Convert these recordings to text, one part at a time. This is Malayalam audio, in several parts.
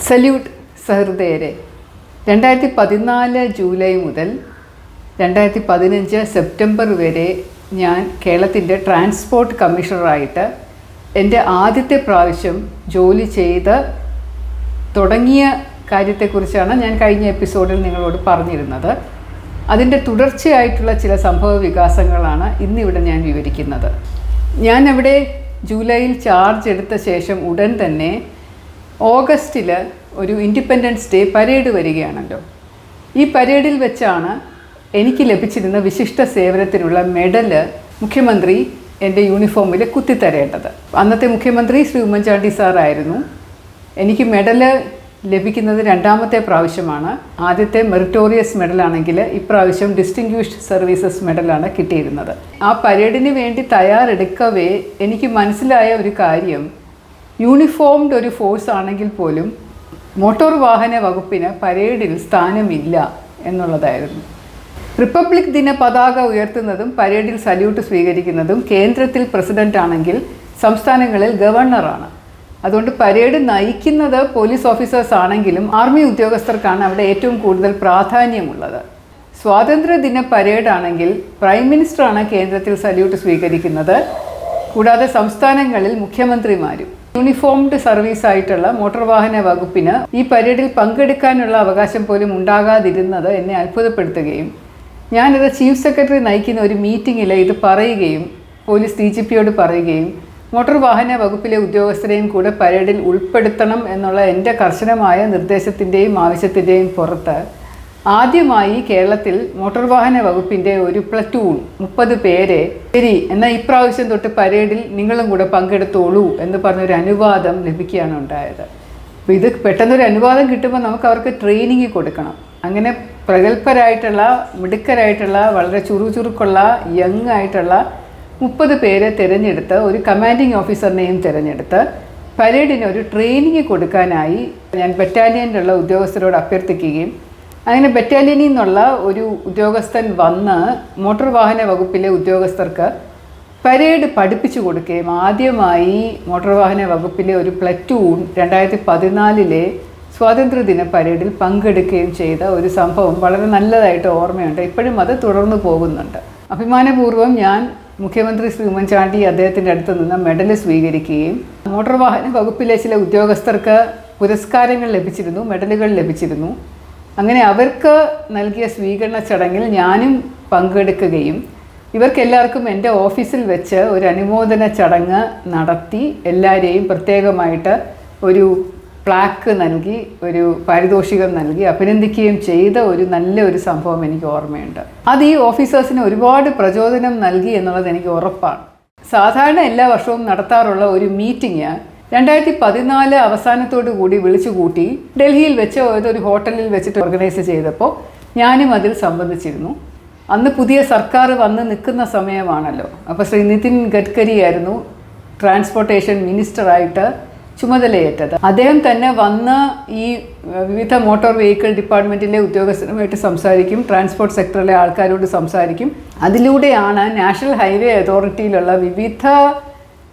സല്യൂട്ട് സഹൃദയരെ. 2014 ജൂലൈ മുതൽ 2015 സെപ്റ്റംബർ വരെ ഞാൻ കേരളത്തിൻ്റെ ട്രാൻസ്പോർട്ട് കമ്മീഷണറായിട്ട് എൻ്റെ ആദ്യത്തെ പ്രാവശ്യം ജോലി ചെയ്ത് തുടങ്ങിയ കാര്യത്തെക്കുറിച്ചാണ് ഞാൻ കഴിഞ്ഞ എപ്പിസോഡിൽ നിങ്ങളോട് പറഞ്ഞിരുന്നത്. അതിൻ്റെ തുടർച്ചയായിട്ടുള്ള ചില സംഭവ വികാസങ്ങളാണ് ഇന്നിവിടെ ഞാൻ വിവരിക്കുന്നത്. ഞാൻ അവിടെ ജൂലൈയിൽ ചാർജ് എടുത്ത ശേഷം ഉടൻ തന്നെ ഓഗസ്റ്റിൽ ഒരു ഇൻഡിപെൻഡൻസ് ഡേ പരേഡ് വരികയാണല്ലോ. ഈ പരേഡിൽ വെച്ചാണ് എനിക്ക് ലഭിച്ചിരുന്ന വിശിഷ്ട സേവനത്തിനുള്ള മെഡല് മുഖ്യമന്ത്രി എൻ്റെ യൂണിഫോമിൽ കുത്തിത്തരേണ്ടത്. അന്നത്തെ മുഖ്യമന്ത്രി ശ്രീ ഉമ്മൻചാണ്ടി സാറായിരുന്നു. എനിക്ക് മെഡല് ലഭിക്കുന്നത് രണ്ടാമത്തെ പ്രാവശ്യമാണ്. ആദ്യത്തെ മെറിറ്റോറിയസ് മെഡലാണെങ്കിൽ ഇപ്രാവശ്യം ഡിസ്റ്റിങ്ക്വിഷ്ഡ് സർവീസസ് മെഡലാണ് കിട്ടിയിരുന്നത്. ആ പരേഡിന് വേണ്ടി തയ്യാറെടുക്കവേ എനിക്ക് മനസ്സിലായ ഒരു കാര്യം, യൂണിഫോംഡ് ഒരു ഫോഴ്സ് ആണെങ്കിൽ പോലും മോട്ടോർ വാഹന വകുപ്പിന് പരേഡിൽ സ്ഥാനമില്ല എന്നുള്ളതായിരുന്നു. റിപ്പബ്ലിക് ദിന പതാക ഉയർത്തുന്നതും പരേഡിൽ സല്യൂട്ട് സ്വീകരിക്കുന്നതും കേന്ദ്രത്തിൽ പ്രസിഡന്റ് ആണെങ്കിൽ സംസ്ഥാനങ്ങളിൽ ഗവർണറാണ്. അതുകൊണ്ട് പരേഡ് നയിക്കുന്നത് പോലീസ് ഓഫീസേഴ്സ് ആണെങ്കിലും ആർമി ഉദ്യോഗസ്ഥർക്കാണ് അവിടെ ഏറ്റവും കൂടുതൽ പ്രാധാന്യമുള്ളത്. സ്വാതന്ത്ര്യദിന പരേഡാണെങ്കിൽ പ്രൈം മിനിസ്റ്ററാണ് കേന്ദ്രത്തിൽ സല്യൂട്ട് സ്വീകരിക്കുന്നത്. കൂടാതെ സംസ്ഥാനങ്ങളിൽ മുഖ്യമന്ത്രിമാരും. യൂണിഫോംഡ് സർവീസായിട്ടുള്ള മോട്ടോർ വാഹന വകുപ്പിന് ഈ പരേഡിൽ പങ്കെടുക്കാനുള്ള അവകാശം പോലും ഉണ്ടാകാതിരുന്നത് എന്നെ അത്ഭുതപ്പെടുത്തുകയും ഞാനിത് ചീഫ് സെക്രട്ടറി നയിക്കുന്ന ഒരു മീറ്റിങ്ങിൽ ഇത് പറയുകയും പോലീസ് DGPയോട് പറയുകയും മോട്ടോർ വാഹന വകുപ്പിലെ ഉദ്യോഗസ്ഥരെയും കൂടെ പരേഡിൽ ഉൾപ്പെടുത്തണം എന്നുള്ള എൻ്റെ കർശനമായ നിർദ്ദേശത്തിൻ്റെയും ആവശ്യത്തിൻ്റെയും പുറത്ത് ആദ്യമായി കേരളത്തിൽ മോട്ടോർ വാഹന വകുപ്പിൻ്റെ ഒരു പ്ലറ്റൂൺ 30 പേരെ ശരി എന്നാൽ ഇപ്രാവശ്യം തൊട്ട് പരേഡിൽ നിങ്ങളും കൂടെ പങ്കെടുത്തോളൂ എന്ന് പറഞ്ഞൊരു അനുവാദം ലഭിക്കുകയാണ് ഉണ്ടായത്. അപ്പോൾ ഇത് പെട്ടെന്നൊരു അനുവാദം കിട്ടുമ്പോൾ നമുക്ക് അവർക്ക് ട്രെയിനിങ് കൊടുക്കണം. അങ്ങനെ പ്രഗത്ഭരായിട്ടുള്ള മിടുക്കരായിട്ടുള്ള വളരെ ചുറുചുറുക്കുള്ള യങ് ആയിട്ടുള്ള 30 പേരെ തിരഞ്ഞെടുത്ത് ഒരു കമാൻഡിങ് ഓഫീസറിനെയും തിരഞ്ഞെടുത്ത് പരേഡിന് ഒരു ട്രെയിനിങ് കൊടുക്കാനായി ഞാൻ ബറ്റാലിയനിലുള്ള ഉദ്യോഗസ്ഥരോട് അഭ്യർത്ഥിക്കുകയും അങ്ങനെ ബറ്റാലിയനിൽ നിന്നുള്ള ഒരു ഉദ്യോഗസ്ഥൻ വന്ന് മോട്ടോർ വാഹന വകുപ്പിലെ ഉദ്യോഗസ്ഥർക്ക് പരേഡ് പഠിപ്പിച്ചു കൊടുക്കുകയും ആദ്യമായി മോട്ടോർ വാഹന വകുപ്പിലെ ഒരു പ്ലറ്റൂൺ 2014 സ്വാതന്ത്ര്യദിന പരേഡിൽ പങ്കെടുക്കുകയും ചെയ്ത ഒരു സംഭവം വളരെ നല്ലതായിട്ട് ഓർമ്മയുണ്ട്. ഇപ്പോഴും അത് തുടർന്നു പോകുന്നുണ്ട്. അഭിമാനപൂർവ്വം ഞാൻ മുഖ്യമന്ത്രി ശ്രീ ഉമ്മൻചാണ്ടി അദ്ദേഹത്തിൻ്റെ അടുത്ത് നിന്ന് മെഡൽ സ്വീകരിക്കുകയും മോട്ടോർ വാഹന വകുപ്പിലെ ചില ഉദ്യോഗസ്ഥർക്ക് പുരസ്കാരങ്ങൾ ലഭിച്ചിരുന്നു, മെഡലുകൾ ലഭിച്ചിരുന്നു. അങ്ങനെ അവർക്ക് നൽകിയ സ്വീകരണ ചടങ്ങിൽ ഞാനും പങ്കെടുക്കുകയും ഇവർക്കെല്ലാവർക്കും എൻ്റെ ഓഫീസിൽ വെച്ച് ഒരു അനുമോദന ചടങ്ങ് നടത്തി എല്ലാവരെയും പ്രത്യേകമായിട്ട് ഒരു പ്ലാക്ക് നൽകി ഒരു പാരിതോഷികം നൽകി അഭിനന്ദിക്കുകയും ചെയ്ത ഒരു നല്ലൊരു സംഭവം എനിക്ക് ഓർമ്മയുണ്ട്. അത് ഈ ഓഫീസേഴ്സിന് ഒരുപാട് പ്രചോദനം നൽകി എന്നുള്ളത് എനിക്ക് ഉറപ്പാണ്. സാധാരണ എല്ലാ വർഷവും നടത്താറുള്ള ഒരു മീറ്റിംഗ് 2014 അവസാനത്തോടു കൂടി വിളിച്ചു കൂട്ടി ഡൽഹിയിൽ വെച്ച് ഏതൊരു ഹോട്ടലിൽ വെച്ചിട്ട് ഓർഗനൈസ് ചെയ്തപ്പോൾ ഞാനും അതിൽ സംബന്ധിച്ചിരുന്നു. അന്ന് പുതിയ സർക്കാർ വന്ന് നിൽക്കുന്ന സമയമാണല്ലോ. അപ്പോൾ ശ്രീ നിതിൻ ഗഡ്കരി ആയിരുന്നു ട്രാൻസ്പോർട്ടേഷൻ മിനിസ്റ്ററായിട്ട് ചുമതലയേറ്റത്. അദ്ദേഹം തന്നെ വന്ന് ഈ വിവിധ മോട്ടോർ വെഹിക്കിൾ ഡിപ്പാർട്ട്മെൻറ്റിലെ ഉദ്യോഗസ്ഥരുമായിട്ട് സംസാരിക്കും, ട്രാൻസ്പോർട്ട് സെക്ടറിലെ ആൾക്കാരോട് സംസാരിക്കും. അതിലൂടെയാണ് നാഷണൽ ഹൈവേ അതോറിറ്റിയിലുള്ള വിവിധ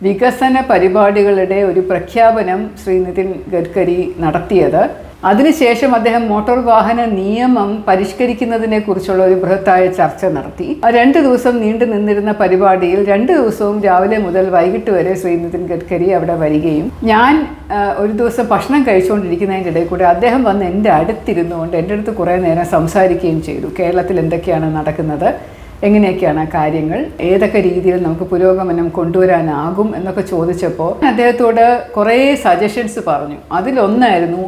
വികസന പരിപാടികളുടെ ഒരു പ്രഖ്യാപനം ശ്രീ നിതിൻ ഗഡ്കരി നടത്തിയത്. അതിനുശേഷം അദ്ദേഹം മോട്ടോർ വാഹന നിയമം പരിഷ്കരിക്കുന്നതിനെ കുറിച്ചുള്ള ഒരു ബൃഹത്തായ ചർച്ച നടത്തി. 2 ദിവസം നീണ്ടു നിന്നിരുന്ന പരിപാടിയിൽ 2 ദിവസവും രാവിലെ മുതൽ വൈകിട്ട് വരെ ശ്രീ നിതിൻ ഗഡ്കരി അവിടെ വരികയും ഞാൻ ഒരു ദിവസം ഭക്ഷണം കഴിച്ചുകൊണ്ടിരിക്കുന്നതിൻ്റെ ഇടയിൽ കൂടെ അദ്ദേഹം വന്ന് എൻ്റെ അടുത്തിരുന്നുകൊണ്ട് എൻ്റെ അടുത്ത് കുറേ നേരം സംസാരിക്കുകയും ചെയ്തു. കേരളത്തിൽ എന്തൊക്കെയാണ് നടക്കുന്നത്, എങ്ങനെയൊക്കെയാണ് കാര്യങ്ങൾ, ഏതൊക്കെ രീതിയിൽ നമുക്ക് പുരോഗമനം കൊണ്ടുവരാനാകും എന്നൊക്കെ ചോദിച്ചപ്പോൾ അദ്ദേഹത്തോട് കുറേ സജഷൻസ് പറഞ്ഞു. അതിലൊന്നായിരുന്നു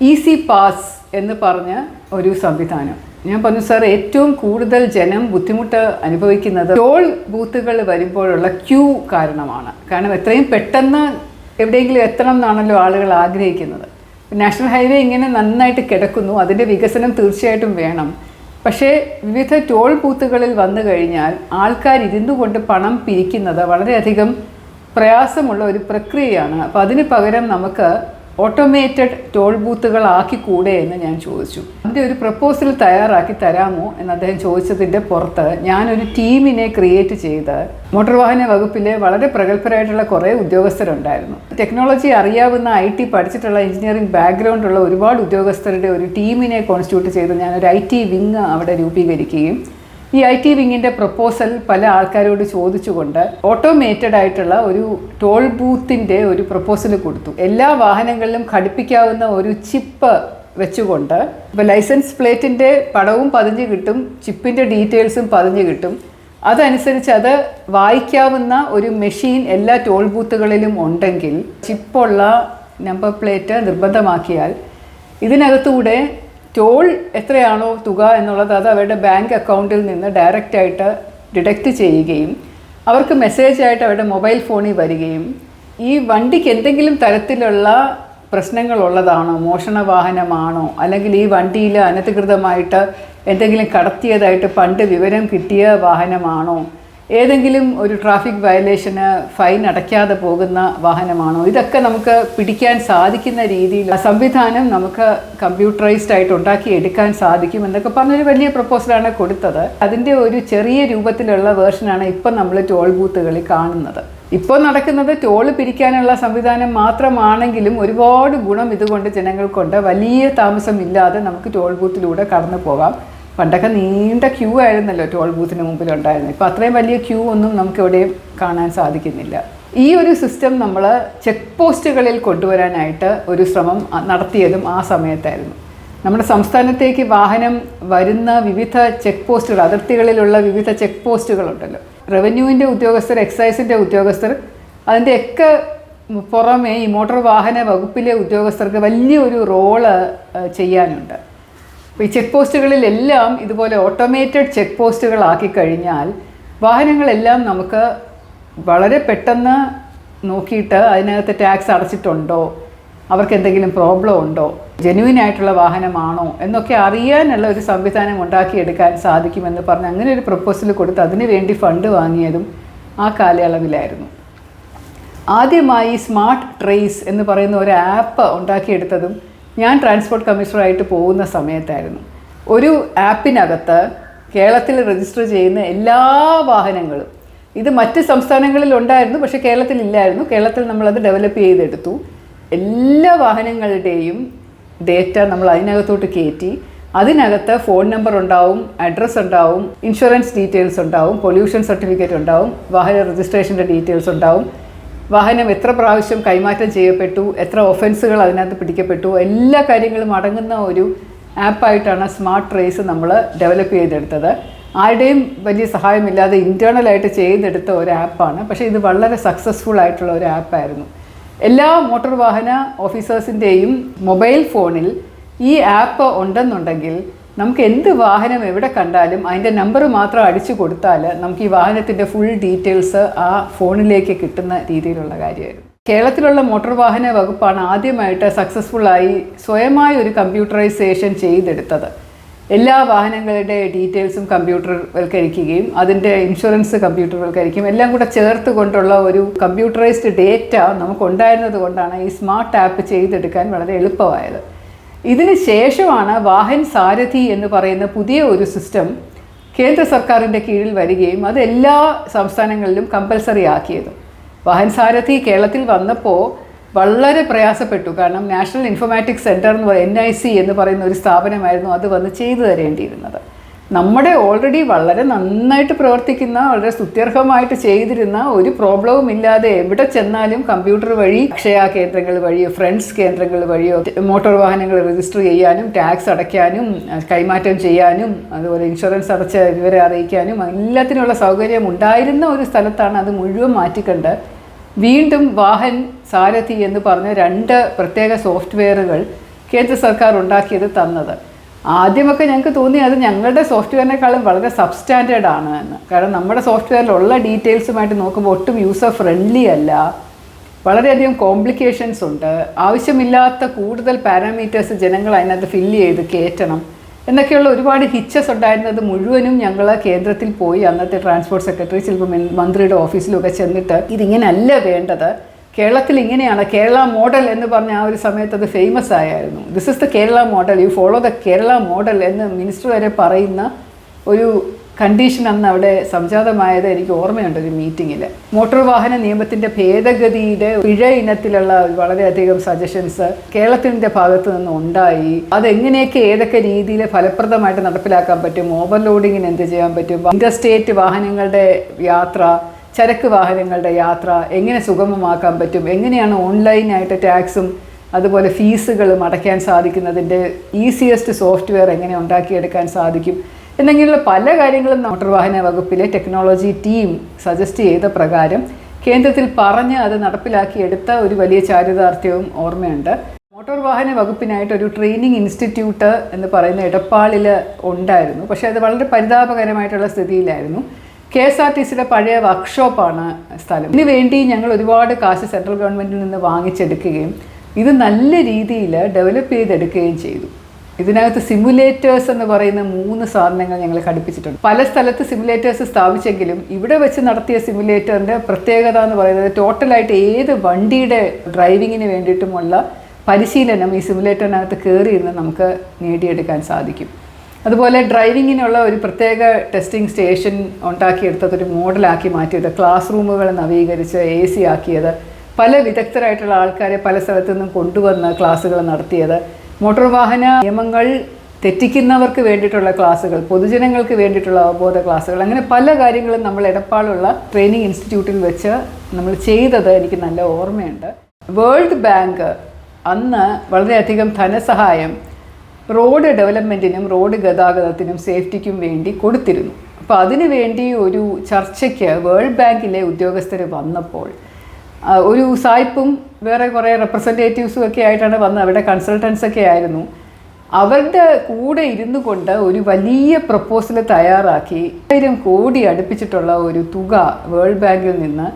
ഈസി പാസ് എന്ന് പറഞ്ഞ ഒരു സംവിധാനം. ഞാൻ പറഞ്ഞു, സാർ, ഏറ്റവും കൂടുതൽ ജനം ബുദ്ധിമുട്ട് അനുഭവിക്കുന്നത് ടോൾ ബൂത്തുകൾ വരുമ്പോഴുള്ള ക്യൂ കാരണമാണ്. കാരണം എത്രയും പെട്ടെന്ന് എവിടെയെങ്കിലും എത്തണം എന്നാണല്ലോ ആളുകൾ ആഗ്രഹിക്കുന്നത്. നാഷണൽ ഹൈവേ ഇങ്ങനെ നന്നായിട്ട് കിടക്കുന്നു, അതിൻ്റെ വികസനം തീർച്ചയായിട്ടും വേണം. പക്ഷേ വിവിധ ടോൾ ബൂത്തുകളിൽ വന്നു കഴിഞ്ഞാൽ ആൾക്കാർ ഇരുന്നു കൊണ്ട് പണം പിരിക്കുന്നത് വളരെയധികം പ്രയാസമുള്ള ഒരു പ്രക്രിയയാണ്. അപ്പോൾ അതിന് പകരം നമുക്ക് ഓട്ടോമേറ്റഡ് ടോൾ ബൂത്തുകളാക്കിക്കൂടെ എന്ന് ഞാൻ ചോദിച്ചു. അതിൻ്റെ ഒരു പ്രപ്പോസൽ തയ്യാറാക്കി തരാമോ എന്ന് അദ്ദേഹം ചോദിച്ചതിൻ്റെ പുറത്ത് ഞാനൊരു ടീമിനെ ക്രിയേറ്റ് ചെയ്ത് മോട്ടോർ വാഹന വകുപ്പിലെ വളരെ പ്രഗത്ഭരായിട്ടുള്ള കുറേ ഉദ്യോഗസ്ഥരുണ്ടായിരുന്നു. ടെക്നോളജി അറിയാവുന്ന IT പഠിച്ചിട്ടുള്ള എഞ്ചിനീയറിംഗ് ബാക്ക്ഗ്രൗണ്ടുള്ള ഒരുപാട് ഉദ്യോഗസ്ഥരുടെ ഒരു ടീമിനെ കോൺസ്റ്റിറ്റ്യൂട്ട് ചെയ്ത് ഞാനൊരു IT വിങ് അവിടെ രൂപീകരിക്കുകയും ഈ IT വിങ്ങിൻ്റെ പ്രപ്പോസൽ പല ആൾക്കാരോട് ചോദിച്ചുകൊണ്ട് ഓട്ടോമേറ്റഡ് ആയിട്ടുള്ള ഒരു ടോൾ ബൂത്തിൻ്റെ ഒരു പ്രപ്പോസൽ കൊടുത്തു. എല്ലാ വാഹനങ്ങളിലും ഘടിപ്പിക്കാവുന്ന ഒരു ചിപ്പ് വെച്ചുകൊണ്ട് ഇപ്പോൾ ലൈസൻസ് പ്ലേറ്റിൻ്റെ പടവും പതിഞ്ഞ് കിട്ടും, ചിപ്പിൻ്റെ ഡീറ്റെയിൽസും പതിഞ്ഞ് കിട്ടും. അതനുസരിച്ച് അത് വായിക്കാവുന്ന ഒരു മെഷീൻ എല്ലാ ടോൾ ബൂത്തുകളിലും ഉണ്ടെങ്കിൽ ചിപ്പുള്ള നമ്പർ പ്ലേറ്റ് നിർബന്ധമാക്കിയാൽ ഇതിനകത്തൂടെ ടോൾ എത്രയാണോ തുക എന്നുള്ളത് അത് അവരുടെ ബാങ്ക് അക്കൗണ്ടിൽ നിന്ന് ഡയറക്റ്റായിട്ട് ഡിഡക്റ്റ് ചെയ്യുകയും അവർക്ക് മെസ്സേജായിട്ട് അവരുടെ മൊബൈൽ ഫോണിൽ വരികയും ഈ വണ്ടിക്ക് എന്തെങ്കിലും തരത്തിലുള്ള പ്രശ്നങ്ങളുള്ളതാണോ, മോഷണ വാഹനമാണോ, അല്ലെങ്കിൽ ഈ വണ്ടിയിൽ അനധികൃതമായിട്ട് എന്തെങ്കിലും കടത്തിയതായിട്ട് പണ്ട് വിവരം കിട്ടിയ വാഹനമാണോ, ഏതെങ്കിലും ഒരു ട്രാഫിക് വയലേഷന് ഫൈൻ അടയ്ക്കാതെ പോകുന്ന വാഹനമാണോ, ഇതൊക്കെ നമുക്ക് പിടിക്കാൻ സാധിക്കുന്ന രീതിയിൽ സംവിധാനം നമുക്ക് കമ്പ്യൂട്ടറൈസ്ഡ് ആയിട്ട് ഉണ്ടാക്കിയെടുക്കാൻ സാധിക്കും എന്നൊക്കെ പറഞ്ഞൊരു വലിയ പ്രപ്പോസലാണ് കൊടുത്തത്. അതിൻ്റെ ഒരു ചെറിയ രൂപത്തിലുള്ള വേർഷനാണ് ഇപ്പം നമ്മൾ ടോൾ ബൂത്തുകളിൽ കാണുന്നത്. ഇപ്പോൾ നടക്കുന്നത് ടോള് പിരിക്കാനുള്ള സംവിധാനം മാത്രമാണെങ്കിലും ഒരുപാട് ഗുണം ഇതുകൊണ്ട് ജനങ്ങൾക്കുണ്ട്. വലിയ താമസമില്ലാതെ നമുക്ക് ടോൾ ബൂത്തിലൂടെ കടന്നു പോകാം. പണ്ടൊക്കെ നീണ്ട ക്യൂ ആയിരുന്നല്ലോ ടോൾ ബൂത്തിന് മുമ്പിലുണ്ടായിരുന്നത്. ഇപ്പോൾ അത്രയും വലിയ ക്യൂ ഒന്നും നമുക്കിവിടെയും കാണാൻ സാധിക്കുന്നില്ല. ഈ ഒരു സിസ്റ്റം നമ്മൾ ചെക്ക് പോസ്റ്റുകളിൽ കൊണ്ടുവരാനായിട്ട് ഒരു ശ്രമം നടത്തിയതും ആ സമയത്തായിരുന്നു. നമ്മുടെ സംസ്ഥാനത്തേക്ക് വാഹനം വരുന്ന വിവിധ ചെക്ക് പോസ്റ്റുകൾ, അതിർത്തികളിലുള്ള വിവിധ ചെക്ക് പോസ്റ്റുകളുണ്ടല്ലോ, റവന്യൂവിൻ്റെ ഉദ്യോഗസ്ഥർ, എക്സൈസിൻ്റെ ഉദ്യോഗസ്ഥർ, അതിൻ്റെയൊക്കെ പുറമേ ഈ മോട്ടോർ വാഹന വകുപ്പിലെ ഉദ്യോഗസ്ഥർക്ക് വലിയൊരു റോള് ചെയ്യാനുണ്ട്. ഈ ചെക്ക് പോസ്റ്റുകളിലെല്ലാം ഇതുപോലെ ഓട്ടോമേറ്റഡ് ചെക്ക് പോസ്റ്റുകളാക്കി കഴിഞ്ഞാൽ വാഹനങ്ങളെല്ലാം നമുക്ക് വളരെ പെട്ടെന്ന് നോക്കിയിട്ട് അതിനകത്ത് ടാക്സ് അടച്ചിട്ടുണ്ടോ, അവർക്ക് എന്തെങ്കിലും പ്രോബ്ലം ഉണ്ടോ, ജെന്യുവിൻ ആയിട്ടുള്ള വാഹനമാണോ എന്നൊക്കെ അറിയാനുള്ള ഒരു സംവിധാനം ഉണ്ടാക്കിയെടുക്കാൻ സാധിക്കുമെന്ന് പറഞ്ഞ് അങ്ങനെ ഒരു പ്രപ്പോസൽ കൊടുത്ത് അതിനു വേണ്ടി ഫണ്ട് വാങ്ങിയതും ആ കാലയളവിലായിരുന്നു. ആദ്യമായി സ്മാർട്ട് ട്രേസ് എന്ന് പറയുന്ന ഒരു ആപ്പ് ഉണ്ടാക്കിയെടുത്തതും ഞാൻ ട്രാൻസ്പോർട്ട് കമ്മീഷണറായിട്ട് പോകുന്ന സമയത്തായിരുന്നു. ഒരു ആപ്പിനകത്ത് കേരളത്തിൽ രജിസ്റ്റർ ചെയ്യുന്ന എല്ലാ വാഹനങ്ങളും, ഇത് മറ്റ് സംസ്ഥാനങ്ങളിൽ ഉണ്ടായിരുന്നു പക്ഷേ കേരളത്തിലില്ലായിരുന്നു, കേരളത്തിൽ നമ്മളത് ഡെവലപ്പ് ചെയ്തെടുത്തു. എല്ലാ വാഹനങ്ങളുടെയും ഡേറ്റ നമ്മൾ അതിനകത്തോട്ട് കയറ്റി അതിനകത്ത് ഫോൺ നമ്പർ ഉണ്ടാവും, അഡ്രസ്സ് ഉണ്ടാവും, ഇൻഷുറൻസ് ഡീറ്റെയിൽസ് ഉണ്ടാവും, പൊല്യൂഷൻ സർട്ടിഫിക്കറ്റ് ഉണ്ടാവും, വാഹന രജിസ്ട്രേഷൻ്റെ ഡീറ്റെയിൽസ് ഉണ്ടാവും, വാഹനം എത്ര പ്രാവശ്യം കൈമാറ്റം ചെയ്യപ്പെട്ടു, എത്ര ഒഫൻസുകൾ അതിനകത്ത് പിടിക്കപ്പെട്ടു, എല്ലാ കാര്യങ്ങളും അടങ്ങുന്ന ഒരു ആപ്പായിട്ടാണ് സ്മാർട്ട് ട്രേസ് നമ്മൾ ഡെവലപ്പ് ചെയ്തെടുത്തത്. ആരുടെയും വലിയ സഹായമില്ലാതെ ഇൻറ്റേർണലായിട്ട് ചെയ്തെടുത്ത ഒരു ആപ്പാണ്. പക്ഷേ ഇത് വളരെ സക്സസ്ഫുൾ ആയിട്ടുള്ള ഒരു ആപ്പായിരുന്നു. എല്ലാ മോട്ടോർ വാഹന ഓഫീസേഴ്സിൻ്റെയും മൊബൈൽ ഫോണിൽ ഈ ആപ്പ് ഉണ്ടെന്നുണ്ടെങ്കിൽ നമുക്ക് എന്ത് വാഹനം എവിടെ കണ്ടാലും അതിൻ്റെ നമ്പർ മാത്രം അടിച്ചു കൊടുത്താൽ നമുക്ക് ഈ വാഹനത്തിൻ്റെ ഫുൾ ഡീറ്റെയിൽസ് ആ ഫോണിലേക്ക് കിട്ടുന്ന രീതിയിലുള്ള കാര്യമായിരുന്നു. കേരളത്തിലുള്ള മോട്ടോർ വാഹന വകുപ്പാണ് ആദ്യമായിട്ട് സക്സസ്ഫുള്ളായി സ്വയമായി ഒരു കമ്പ്യൂട്ടറൈസേഷൻ ചെയ്തെടുത്തത്. എല്ലാ വാഹനങ്ങളുടെ ഡീറ്റെയിൽസും കമ്പ്യൂട്ടർവൽക്കരിക്കുകയും അതിൻ്റെ ഇൻഷുറൻസ് കമ്പ്യൂട്ടർവൽക്കരിക്കും എല്ലാം കൂടെ ചേർത്ത് കൊണ്ടുള്ള ഒരു കമ്പ്യൂട്ടറൈസ്ഡ് ഡേറ്റ നമുക്കുണ്ടായിരുന്നത് കൊണ്ടാണ് ഈ സ്മാർട്ട് ആപ്പ് ചെയ്തെടുക്കാൻ വളരെ എളുപ്പമായത്. ഇതിന് ശേഷമാണ് വാഹൻ സാരഥി എന്ന് പറയുന്ന പുതിയ ഒരു സിസ്റ്റം കേന്ദ്ര സർക്കാരിൻ്റെ കീഴിൽ വരികയും അത് എല്ലാ സംസ്ഥാനങ്ങളിലും കമ്പൽസറി ആക്കിയതും. വാഹൻ സാരഥി കേരളത്തിൽ വന്നപ്പോൾ വളരെ പ്രയാസപ്പെട്ടു. കാരണം നാഷണൽ ഇൻഫോർമാറ്റിക്സ് സെൻറ്റർ എന്ന് പറയുന്ന NIC എന്ന് പറയുന്ന ഒരു സ്ഥാപനമായിരുന്നു അത് വന്ന് ചെയ്തു തരേണ്ടിയിരുന്നത്. നമ്മുടെ ഓൾറെഡി വളരെ നന്നായിട്ട് പ്രവർത്തിക്കുന്ന, വളരെ സ്തുത്യർഹമായിട്ട് ചെയ്തിരുന്ന, ഒരു പ്രോബ്ലവും ഇല്ലാതെ എവിടെ ചെന്നാലും കമ്പ്യൂട്ടർ വഴി അക്ഷയ കേന്ദ്രങ്ങൾ വഴിയോ ഫ്രണ്ട്സ് കേന്ദ്രങ്ങൾ വഴിയോ മോട്ടോർ വാഹനങ്ങൾ രജിസ്റ്റർ ചെയ്യാനും ടാക്സ് അടയ്ക്കാനും കൈമാറ്റം ചെയ്യാനും അതുപോലെ ഇൻഷുറൻസ് അടച്ച വിവരം അറിയിക്കാനും എല്ലാത്തിനുള്ള സൗകര്യം ഉണ്ടായിരുന്ന ഒരു സ്ഥലത്താണ് അത് മുഴുവൻ മാറ്റിക്കണ്ട് വീണ്ടും വാഹൻ സാരഥി എന്ന് പറഞ്ഞ 2 പ്രത്യേക സോഫ്റ്റ്വെയറുകൾ കേന്ദ്ര സർക്കാർ ഉണ്ടാക്കിയത് തന്നത്. ആദ്യമൊക്കെ ഞങ്ങൾക്ക് തോന്നി അത് ഞങ്ങളുടെ സോഫ്റ്റ്വെയറിനേക്കാളും വളരെ സബ്സ്റ്റാൻഡേർഡ് ആണ് എന്ന്. കാരണം നമ്മുടെ സോഫ്റ്റ്വെയറിലുള്ള ഡീറ്റെയിൽസുമായിട്ട് നോക്കുമ്പോൾ ഒട്ടും യൂസർ ഫ്രണ്ട്ലി അല്ല, വളരെയധികം കോംപ്ലിക്കേഷൻസ് ഉണ്ട്, ആവശ്യമില്ലാത്ത കൂടുതൽ പാരാമീറ്റേഴ്സ് ജനങ്ങൾ അതിനകത്ത് ഫില്ല് ചെയ്ത് കയറ്റണം എന്നൊക്കെയുള്ള ഒരുപാട് ഹിച്ചസ് ഉണ്ടായിരുന്നത് മുഴുവനും ഞങ്ങൾ കേന്ദ്രത്തിൽ പോയി അന്നത്തെ ട്രാൻസ്പോർട്ട് സെക്രട്ടറി ചിലപ്പോൾ മന്ത്രിയുടെ ഓഫീസിലൊക്കെ ചെന്നിട്ട് ഇതിങ്ങനെയല്ല വേണ്ടത്, കേരളത്തിൽ ഇങ്ങനെയാണ് കേരള മോഡൽ എന്ന് പറഞ്ഞ ആ ഒരു സമയത്ത് അത് ഫേമസ് ആയിരുന്നു. This is the Kerala model, you follow the Kerala model എന്ന് മിനിസ്റ്റർ വരെ പറയുന്ന ഒരു കണ്ടീഷൻ അന്ന് അവിടെ സംജാതമായത് എനിക്ക് ഓർമ്മയുണ്ട് ഒരു മീറ്റിങ്ങിൽ. മോട്ടോർ വാഹന നിയമത്തിൻ്റെ ഭേദഗതിയുടെ പിഴ ഇനത്തിലുള്ള വളരെയധികം സജഷൻസ് കേരളത്തിൻ്റെ ഭാഗത്ത് നിന്ന് ഉണ്ടായി. അതെങ്ങനെയൊക്കെ ഏതൊക്കെ രീതിയിൽ ഫലപ്രദമായിട്ട് നടപ്പിലാക്കാൻ പറ്റും, ഓവർലോഡിങ്ങിന് എന്ത് ചെയ്യാൻ പറ്റും, ഇൻ്റർസ്റ്റേറ്റ് വാഹനങ്ങളുടെ യാത്ര, ചരക്ക് വാഹനങ്ങളുടെ യാത്ര എങ്ങനെ സുഗമമാക്കാൻ പറ്റും, എങ്ങനെയാണ് ഓൺലൈനായിട്ട് ടാക്സും അതുപോലെ ഫീസുകളും അടയ്ക്കാൻ സാധിക്കുന്നതിൻ്റെ ഈസിയസ്റ്റ് സോഫ്റ്റ്വെയർ എങ്ങനെ ഉണ്ടാക്കിയെടുക്കാൻ സാധിക്കും എന്നിങ്ങനെയുള്ള പല കാര്യങ്ങളും മോട്ടോർ വാഹന വകുപ്പിലെ ടെക്നോളജി ടീം സജസ്റ്റ് ചെയ്ത പ്രകാരം കേന്ദ്രത്തിൽ പറഞ്ഞ് അത് നടപ്പിലാക്കിയെടുത്ത ഒരു വലിയ ചാരിതാർത്ഥ്യവും ഓർമ്മയുണ്ട്. മോട്ടോർ വാഹന വകുപ്പിനായിട്ട് ഒരു ട്രെയിനിങ് ഇൻസ്റ്റിറ്റ്യൂട്ട് എന്ന് പറയുന്ന എടപ്പാളിൽ ഉണ്ടായിരുന്നു. പക്ഷേ അത് വളരെ പരിതാപകരമായിട്ടുള്ള സ്ഥിതിയിലായിരുന്നു. KSRTCയുടെ പഴയ വർക്ക്ഷോപ്പാണ് സ്ഥലം. ഇതിനു വേണ്ടി ഞങ്ങൾ ഒരുപാട് കാശ് സെൻട്രൽ ഗവൺമെൻറ്റിൽ നിന്ന് വാങ്ങിച്ചെടുക്കുകയും ഇത് നല്ല രീതിയിൽ ഡെവലപ്പ് ചെയ്തെടുക്കുകയും ചെയ്തു. ഇതിനകത്ത് സിമുലേറ്റേഴ്സ് എന്ന് പറയുന്ന 3 സാധനങ്ങൾ ഞങ്ങൾ ഘടിപ്പിച്ചിട്ടുണ്ട്. പല സ്ഥലത്ത് സിമുലേറ്റേഴ്സ് സ്ഥാപിച്ചെങ്കിലും ഇവിടെ വെച്ച് നടത്തിയ സിമുലേറ്ററിൻ്റെ പ്രത്യേകത എന്ന് പറയുന്നത് ടോട്ടലായിട്ട് ഏത് വണ്ടിയുടെ ഡ്രൈവിങ്ങിന് വേണ്ടിയിട്ടുമുള്ള പരിശീലനം ഈ സിമുലേറ്ററിനകത്ത് കയറിയിരുന്ന് നമുക്ക് നേടിയെടുക്കാൻ സാധിക്കും. അതുപോലെ ഡ്രൈവിങ്ങിനുള്ള ഒരു പ്രത്യേക ടെസ്റ്റിംഗ് സ്റ്റേഷൻ ഉണ്ടാക്കിയെടുത്തതൊരു മോഡലാക്കി മാറ്റിയത്, ക്ലാസ് റൂമുകൾ നവീകരിച്ച് AC ആക്കിയത്, പല വിദഗ്ധരായിട്ടുള്ള ആൾക്കാരെ പല സ്ഥലത്തു നിന്നും കൊണ്ടുവന്ന് ക്ലാസ്സുകൾ നടത്തിയത്, മോട്ടോർ വാഹന നിയമങ്ങൾ തെറ്റിക്കുന്നവർക്ക് വേണ്ടിയിട്ടുള്ള ക്ലാസ്സുകൾ, പൊതുജനങ്ങൾക്ക് വേണ്ടിയിട്ടുള്ള അവബോധ ക്ലാസ്സുകൾ, അങ്ങനെ പല കാര്യങ്ങളും നമ്മൾ എടപ്പാളുള്ള ട്രെയിനിങ് ഇൻസ്റ്റിറ്റ്യൂട്ടിൽ വെച്ച് നമ്മൾ ചെയ്തത് എനിക്ക് നല്ല ഓർമ്മയുണ്ട്. വേൾഡ് ബാങ്ക് അന്ന് വളരെയധികം ധനസഹായം റോഡ് ഡെവലപ്മെൻറ്റിനും റോഡ് ഗതാഗതത്തിനും സേഫ്റ്റിക്കും വേണ്ടി കൊടുത്തിരുന്നു. അപ്പോൾ അതിനു വേണ്ടി ഒരു ചർച്ചയ്ക്ക് വേൾഡ് ബാങ്കിലെ ഉദ്യോഗസ്ഥർ വന്നപ്പോൾ ഒരു സായിപ്പും വേറെ കുറേ റെപ്രസെൻറ്റേറ്റീവ്സും ഒക്കെ ആയിട്ടാണ് വന്നത്. അവരുടെ കൺസൾട്ടൻസൊക്കെ ആയിരുന്നു. അവരുടെ കൂടെ ഇരുന്നു കൊണ്ട് ഒരു വലിയ പ്രപ്പോസൽ തയ്യാറാക്കി 1000 കോടി അടുപ്പിച്ചിട്ടുള്ള ഒരു തുക വേൾഡ് ബാങ്കിൽ നിന്ന്